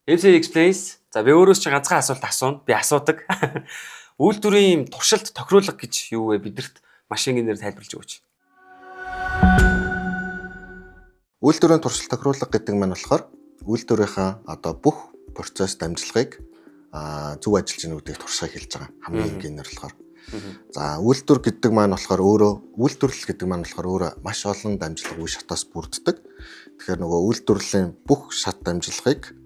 MC Explains. За би өөрөөс чи ганцхан асуулт асууна. Би асуудаг. Үйлдвэрийн туршилт тохируулга гэж юу вэ? Бидэрт маш энгийнээр тайлбарлаж өгөөч. Үйлдвэрийн туршилт тохируулга гэдэг нь болохоор үйлдвэрийнхаа одоо бүх процесс дамжлагыг зөв ажиллаж ийн гэдгийг туршихыг хэлж байгаа. Хамгийн энгийнээр болохоор. За үйлдвэр гэдэг маань болохоор үйлдвэрлэл гэдэг маань болохоор өөрөө маш олон дамжлага үе шатаас бүрддэг. Тэгэхээр нөгөө үйлдвэрлэлийн бүх шат дамжлагыг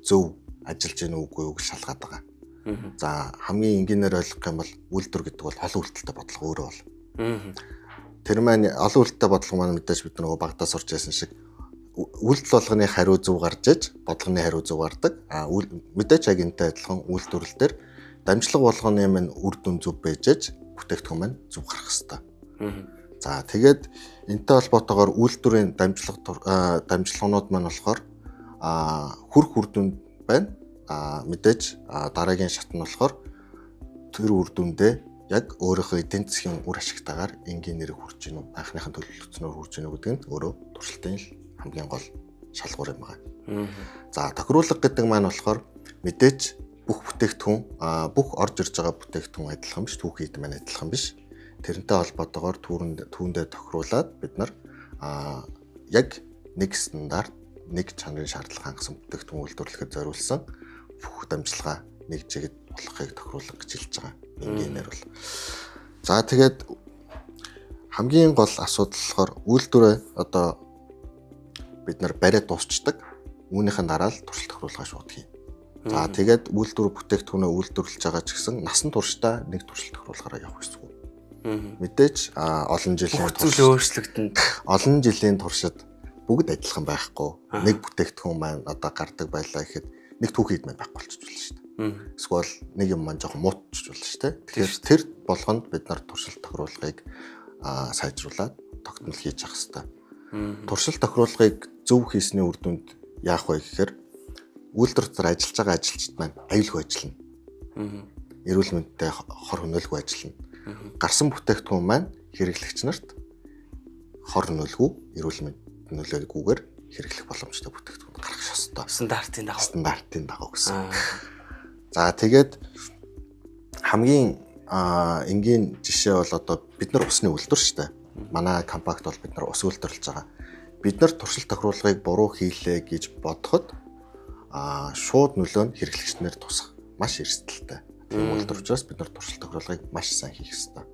зөв ажиллаж ийн үгүй үг шалгаад байгаа. За хамгийн энгийнээр ойлгох юм бол үйлдвэр гэдэг бол олон үйлдэлтэй бодлого өөрөө бол. Тэр маань олон үйлдэлтэй бодлого маань мэдээж бид нөгөө багтаа сурч байсан шиг үйлдэл болгоны хариу зөв гарч иж бодлогоны хариу зөв гардаг. Мэдээж яг энэтэй адилхан үйлдвэрлэл дээр дамжлага болгоны маань үр дүн зөв байж иж бүтээгдэхүүн маань зөв гарах хэвээр. За тэгээд энэтэй холбоотойгоор үйлдвэрийн дамжлагнууд маань болохоор хүрх үр дүнд байна. Мэдээж дараагийн шат нь болохоор тэр үр дүндээ яг өөрийнхөө эдийн засгийн үр ашигтайгаар энгийн нэрийг хүрч гинүү, анхныхын төлөвлөгчнөөр хүрч гинүү гэдэг нь өөрөө туршилтын хамгийн гол шалгуур юм байна. За тохируулга гэдэг маань болохоор мэдээж бүх бүтээгдэхүүн бүх орж ирж байгаа бүтээгдэхүүн адилхан биш, түүхийд маань адилхан биш. Тэрнтэй холбоотойгоор түүндээ тохируулаад бид нар яг нэг стандарт, нэг чанарын шаардлага хангасан бүтээгдэхүүн үйлдвэрлэхэд зориулсан бүх дамжлага нэг жигд болохыг тохируулга гэж хэлж байгаа. Энгийнээр бол. За тэгээд хамгийн гол асуудал болохоор үйлдвэрээ одоо бид нар бариад дуусчдаг. Үүнийхэн дараа л туршилт тохируулга шууд хийн. За тэгээд үйлдвэр бүтээгдэхүүнээ үйлдвэрлэж байгаа ч гэсэн насан туршдаа нэг туршилт тохируулгаараа явах гэсэн үг. Мэдээж олон жилийн өөрчлөгдөн. Олон жилийн туршид бүгд адилхан байхгүй. Нэг бүтээгдэхүүн маань одоо гардаг байлаа гэхэд нэг түүхийд маань байхгүй болчихж байна шүү дээ. Эсвэл нэг юм маань жоохон муутчих болно шүү дээ. Тэгэхээр тэр болгонд бид нар туршилт тохируулгыг сайжруулад тогтмол хийж явах хэрэгтэй. Туршилт тохируулгыг зөв хийсний үр дүнд яах вэ гэхээр үйлдвэр дотор ажиллаж байгаа ажилчид маань аюулгүй ажиллана. Эрүүл мэндтэй хор хөнөөлгүй ажиллана. Гарсан бүтээгдэхүүн маань хэрэглэгч нарт хор хөнөөлгүй, эрүүл мэнд нөлөөлгүйгээр хэрэглэх боломжтой бүтээгдэхүүн гаргах ёстой. Стандартын дагуу гэсэн. За тэгээд хамгийн энгийн жишээ бол одоо бид нар усны үйлдвэр шүү дээ. Манай компакт бол бид нар ус үйлдвэрлэж байгаа. Бид нар туршилт тохируулгыг буруу хийлээ гэж бодоход шууд нөлөө нь хэрэглэгчнэр тусах маш эрсдэлтэй. Тийм үйлдвэр учраас бид нар туршилт тохируулгыг маш сайн хийх ёстой.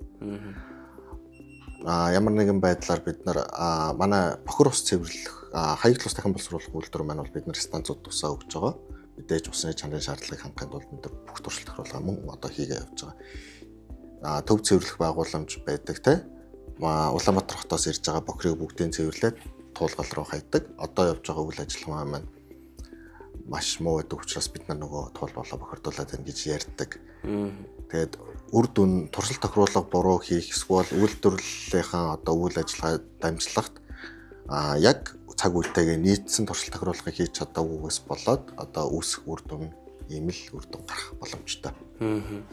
Ямар нэгэн байдлаар бид нар манай бохир ус цэвэрлэх хаягдл ус дахин боловсруулах үйлдвэр маань бол бид нар станцууд тусаа өгч байгаа. Мэдээж усны чанарын шаардлагыг хангахын тулд бид нар бүх туршилт тохируулга мөн одоо хийгээ явж байгаа. Төв цэвэрлэх байгууламж байдаг те. Улаанбаатар хотоос ирж байгаа бохирыг бүгдийг цэвэрлээд туулгал руу хайдаг. Одоо явж байгаа үйл ажиллагаа маань маш муу байдаг учраас бид нар нөгөө туул болоо бохирдуулаад байна гэж ярьдаг. Тэгээд үр дүн туршилт тохируулга буруу хийх эсвэл үйлдвэрлэлийнхаа одоо үйл ажиллагаа дамжлагт яг цаг үетэйгээ нийцсэн туршилт тохируулгыг хийж чадаагүйгээс болоод одоо үүсэх үр дүн ийм л үр дүн гарах боломжтой.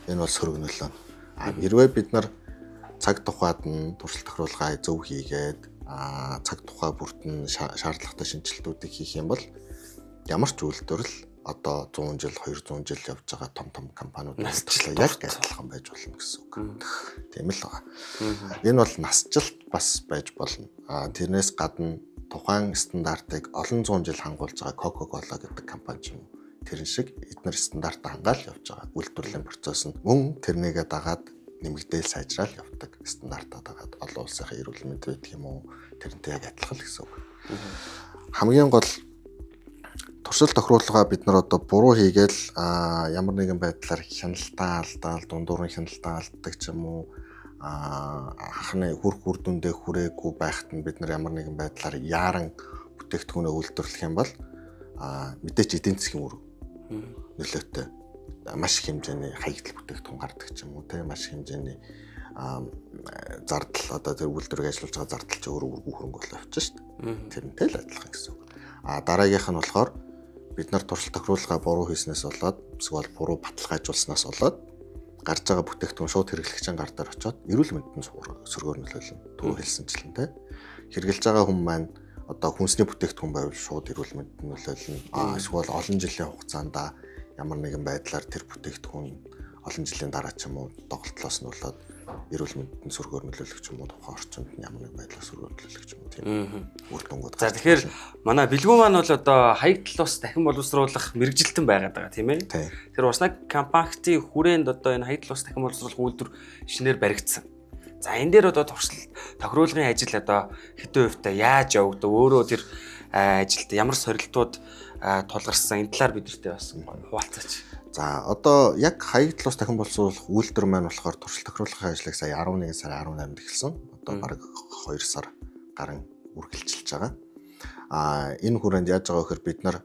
Энэ бол сөрөг нөлөө. Хэрвээ бид нар цаг тухайд нь туршилт тохируулгаа зөв хийгээд цаг тухай бүрдэн шаардлагатай шинжилтүүдийг хийх юм бол ямар ч үйлдвэрлэл одоо 100 жил 200 жил явж байгаа том компаниуд насжилт яг адилхан байж болно гэсэн үг. Тийм л байгаа. Энэ бол насжилт бас байж болно. Тэрнээс гадна тухайн стандартыг олон зуун жил хангуулж байгаа Coca-Cola гэдэг компани ч юм уу. Тэрэн шиг эдгээр стандартаа хангаал явж байгаа. Үйлдвэрлэлийн процесс нь мөн тэрнийгээ дагаад нэмэгдээл сайжраал явдаг. Стандартаа дагаад олон улсын эрүүл мэнд байдаг юм уу? Тэрнтэй яг адилхан гэсэн үг. Хамгийн гол туршилт тохируулга бид нар одоо буруу хийгээл ямар нэгэн байдлаар хяналтаа алдаал, дундуурын хяналтаа алддаг ч юм уу анхны хүрх үр дүндээ хүрээгүй байхад нь бид нар ямар нэгэн байдлаар яаран бүтээгдэхүүнээ үйлдвэрлэх юм бол мэдээч эдийн засгийн үр нөлөөтэй маш их хэмжээний хаягдл бүтээгдэхүүн гардаг ч юм уу те маш их хэмжээний зардал одоо тэр үйлдвэрийг ажиллуулж байгаа зардал ч өөрөө үргүй хөрөнгө болоо явчихна шүү дээ. Тэрнтэй л адилхан гэсэн үг. Дараагийнх нь болохоор бид нар туршилт тохируулга буруу хийснээс болоод эсвэл буруу баталгаажуулснаас болоод гарч байгаа бүтээгдэхүүн шууд хэрэглэгчийн гар дээр очиод эрүүл мэндэд сөргөөр нөлөөлнө. Түрүү хэлсэнчлэн те. Хэрэглэж байгаа хүн маань одоо хүнсний бүтээгдэхүүн байвал шууд эрүүл мэндэд нөлөөлнө. Эсвэл олон жилийн хугацаанд ямар нэгэн байдлаар тэр бүтээгдэхүүн олон жилийн дараа ч юм уу доголдлоос нь болоод эрүүл мэндэд сүргээр нөлөөлөх ч юм уу тухайн орчинд ямар нэгэн байдлаар сүргээр нөлөөлөх ч юм уу тийм үр дүнгууд. За тэгэхээр манай бэлгүү маань бол одоо хаягдл ус дахин боловсруулах мэрэгжилтэн байгаад байгаа тийм ээ. Тэр Уснаг компактын хүрээнд одоо энэ хаягдл ус дахин боловсруулах үйлдвэр шинээр баригдсан. За энэ дээр одоо туршилт тохируулгын ажил одоо хэдэн хувьтай яаж явагдав? Өөрөө тэр ажилд ямар сорилтууд тулгарсан энэ талаар бидэртээ бас хуваалцаач. За одоо яг хаягдл ус дахин боловсруулах үйлдвэр маань болохоор туршилт тохируулгын ажлыг сая 11 сарын 18-нд эхэлсэн. Одоо бараг 2 сар гарan үргэлжилж байгаа. Энэ хүрээнд яаж байгаа гэхээр бид нар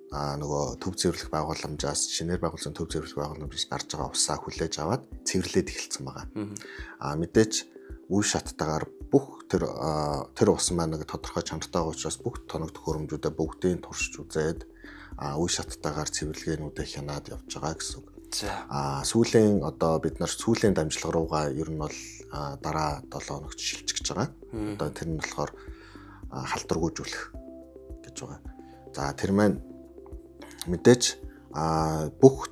нөгөө төв цэвэрлэх байгууламжаас шинээр байгуулсан төв цэвэрлэх байгууламжаас гарч байгаа усаа хүлээж аваад цэвэрлээд эхэлсэн байгаа. Мэдээж үе шаттайгаар бүх тэр ус маань нэг тодорхой чанартай байгаа учраас бүх тоног төхөөрөмжүүдэд бүгдийг туршиж үзээд үе шаттайгаар цэвэрлэгээнүүдээ хянаад явж байгаа гэсэн үг. Сүүлийн одоо бид нар сүүлийн дамжлага руугаа ер нь бол дараа 7 хоногт шилжиж байгаа. Одоо тэр нь болохоор халдваргүйжүүлэх гэж байгаа. За тэр маань мэдээж бүх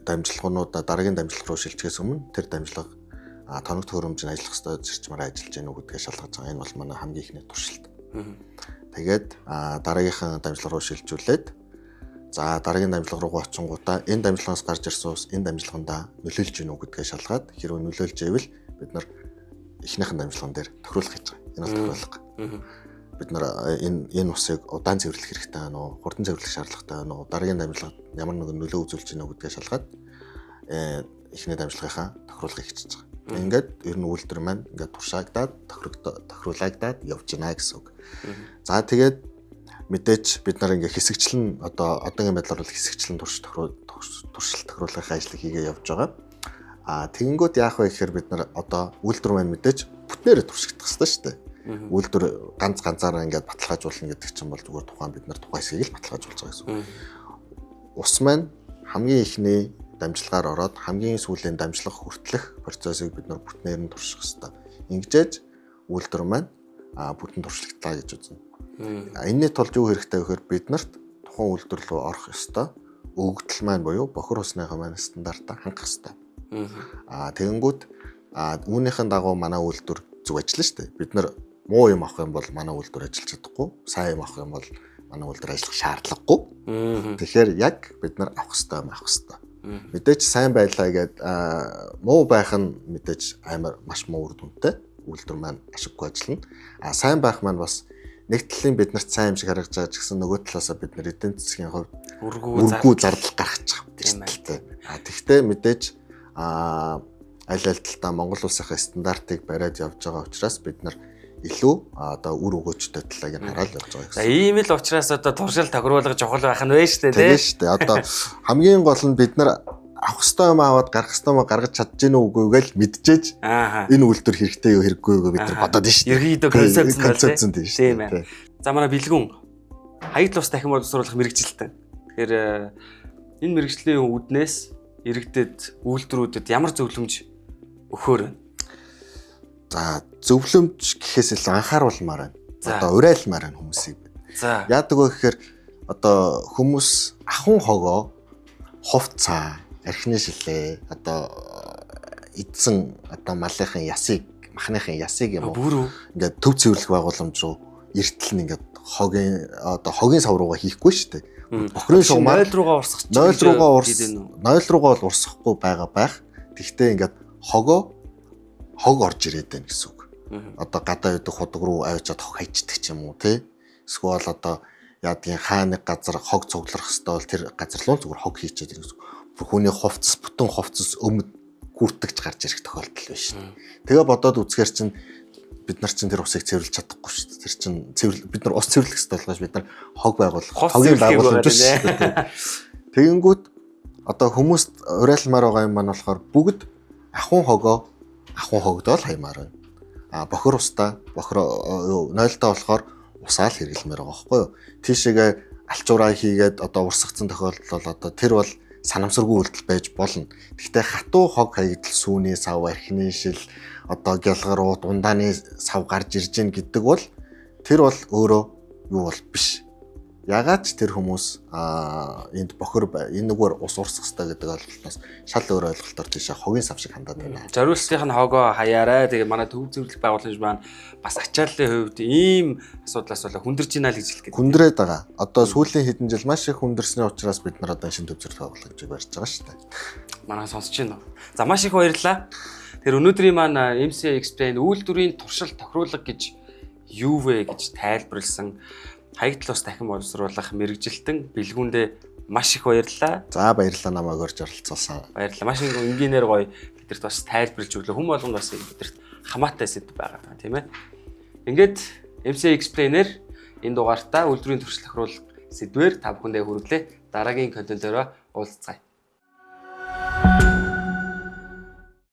дамжлагуудаа дараагийн дамжлага руу шилжихээс өмнө тэр дамжлага тоног төхөөрөмжөнд ажиллах ёстой зарчмаараа ажиллаж гэнэ үү гэдгээ шалгаж байгаа. Энэ бол манай хамгийн ихний туршилт. Тэгээд дараагийнхаа дамжлага руу шилжүүлээд за дараагийн дамжлага руу очингуудаа энэ дамжлагаас гарч ирсэн ус энэ дамжлагандаа нөлөөлж гэнэ үү гэдгээ шалгаад хэрвээ нөлөөлж ивэл бид нар эхнийхэн дамжлаган дээр тохируулах гэж байгаа. Энэ бол тохируулга. Бид нар энэ усыг удаан цэвэрлэх хэрэгтэй байна уу? Хурдан цэвэрлэх шаардлагатай байна уу? Дараагийн дамжлагад ямар нэгэн нөлөө үзүүлж гэнэ үү гэдгээ шалгаад эхний дамжлагынхаа тохируулгыг хийчихэж байгаа. Ингээд ер нь үйлдвэр маань ингээд туршаагдаад тохируулагдаад явж байна гэсэн үг. За тэгээд мэдээж бид нар ингээд хэсэгчлэн одоогийн байдлаар бол хэсэгчлэн туршилт тохируулгын ажлыг хийгээ явж байгаа. Тэгэнгүүт яах вэ гэхээр бид нар одоо үйлдвэр маань мэдээж бүтнээрээ туршигдах хэрэгтэй шүү дээ. Үйлдвэр ганцаараа ингээд баталгаажуулна гэдэг чинь бол зүгээр тухайн бид нар тухайн хэсгийг л баталгаажуулж байгаа гэсэн үг. Ус маань хамгийн ихний дамжлагаар ороод хамгийн сүүлийн дамжлага хүртэлх процессыг бид нар бүтнээр нь турших хэрэгтэй. Ингэжээж үйлдвэр маань бүтэн туршлагдлаа гэж үзнэ. Энэний тулд юу хэрэгтэй вэ гэхээр бид нарт тухайн үйлдвэр рүү орох ёстой өгөгдөл маань буюу бохир усныхаа маань стандартаа хангах ёстой. Тэгэнгүүт үүнийхэн дагуу манай үйлдвэр зөв ажиллана шүү дээ. Бид нар муу юм авах юм бол манай үйлдвэр ажиллаж чадахгүй, сайн юм авах юм бол манай үйлдвэр ажиллах шаардлагагүй. Тэгэхээр яг бид нар авах ёстой юм авах ёстой. Мэдээж сайн байлаа гэд муу байх нь мэдээж амар маш муу үр дүнтэй. Үйлдвэр маань ашиггүй ажиллана. Сайн байх маань бас нэг талын бид нарт сайн юм шиг харагдаж байгаа ч гэсэн нөгөө талаасаа бид нар эдийн засгийн хувьд үргүй зардал гаргаж байгаа. Тэгвэл мэдээж аль талдаа Монгол улсынхаа стандартыг бариад явж байгаа учраас бид нар илүү одоо үр өгөөжтэй талыг нь хараад явж байгаа гэсэн. За ийм л учраас одоо туршилт тохируулга чухал байх нь вэ шүү дээ. Тийм шүү дээ. Одоо хамгийн гол нь бид нар авах ёстой юм аваад гаргах ёстой юм гаргаж чадж гэнэ үгүй гээл мэдчихэж энэ үйлдвэр хэрэгтэй юу хэрэггүй юу бид нар бодоод шүү дээ. Ерөнхийдөө концепцэн тийм шүү дээ. За манай бэлгүн хаягдл ус дахин боловсруулах мэрэгжилтэн. Тэгэхээр энэ мэрэгжлийн үүднээс иргэдэд үйлдвэрүүдэд ямар зөвлөмж өгөхөөр байна? За зөвлөмж гэхээс илүү анхааруулмаар байна. Одоо урайлмаар байна хүмүүсийг. За яадаг вэ гэхээр одоо хүмүүс ахын хогоо хувцаа, архины шилээ, одоо эдсэн одоо малынхын ясыг, махныхын ясыг юм уу ингээд төв цэвэрлэх байгууламж руу эртэл нь ингээд хогийн сав руугаа хийхгүй шүү дээ. Бохирын шугамаар 0 руугаа урсгах. 0 руугаа бол урсгахгүй байгаа байх. Тэгвэл ингээд хог орж ирээд байна гэсэн үг. Одоо гадаа үйдэх худаг руу авчиад хог хайчдаг ч юм уу тий. Эсвэл одоо яадгийн хааны газар хог цуглах хэвээр бол тэр газар руу зүгээр хог хийчихэд ирэх гэсэн үг. Хүний хувцас бүтэн хувцас өмд гүртэгч гарч ирэх тохиолдол байна шүү. Тэгээ бодоод үзэхэр чинь бид нар чинь тэр усыг цэвэрлж чадахгүй шүү дээ. Тэр чинь бид нар ус цэвэрлэх хэрэгтэй болгож бид нар хог байгуулах, хогийн байгууламж шүү дээ. Тэгэнгүүт одоо хүмүүст урайлмаар байгаа юм маань болохоор бүгд ахын хогдоод хаймаар байна. Бохир устаа, нойлтоо болохоор усаал хэрэглэмээр байгаа байхгүй юу? Тийшээгээ алчуураа хийгээд одоо урсгацсан тохиолдол бол одоо тэр бол санамсаргүй үйлдэл байж болно. Гэхдээ хатуу хог хаягдл сүүний сав, архины шил, одоо гялгарууд, ундааны сав гарч ирж гин гэдэг бол тэр бол өөрөө юу бол биш. Ягаад ч тэр хүмүүс энд бохор энэ нүгээр ус урсах хэрэгтэй гэдэг ойлголтоос шал өөр ойлголтоор тийш хогийн сав шиг хандаад байна. Зориулалтын хогоо хаяарай. Тэгээ манай төв зөвлөх байгууламж маань бас ачааллын хувьд ийм асуудлаас болоо хүндэрч ийна л гэж хэлэх гээд. Хүндрээд байгаа. Одоо сүүлийн хэдэн жил маш их хүндэрсний учраас бид нар одоо шинэ төв зөвлөх байгууламжийг барьж байгаа шүү дээ. Манай сонсож байна уу? За маш их баярлалаа. Тэр өнөөдрийн маань MC Explain үйлдвэрийн туршилт тохируулга гэж юу вэ гэж тайлбарлсан хаягдл ус дахин боловсруулах мэрэгжилтэн бэлгүүндээ маш их баярлалаа. За баярлалаа намайг орж оролцуулсан. Баярлалаа. Маш их энгийнээр гоё бидэрт бас тайлбарлаж өглөө. Хүн болгонд бас бидэрт хамаатай сэдв байгаа тийм ээ. Ингээд MC Explain-ээр энэ дугаартаа үйлдвэрийн туршилт тохируулга сэдвээр та бүхэндээ хүргэлээ. Дараагийн контентоор уулзцгаая.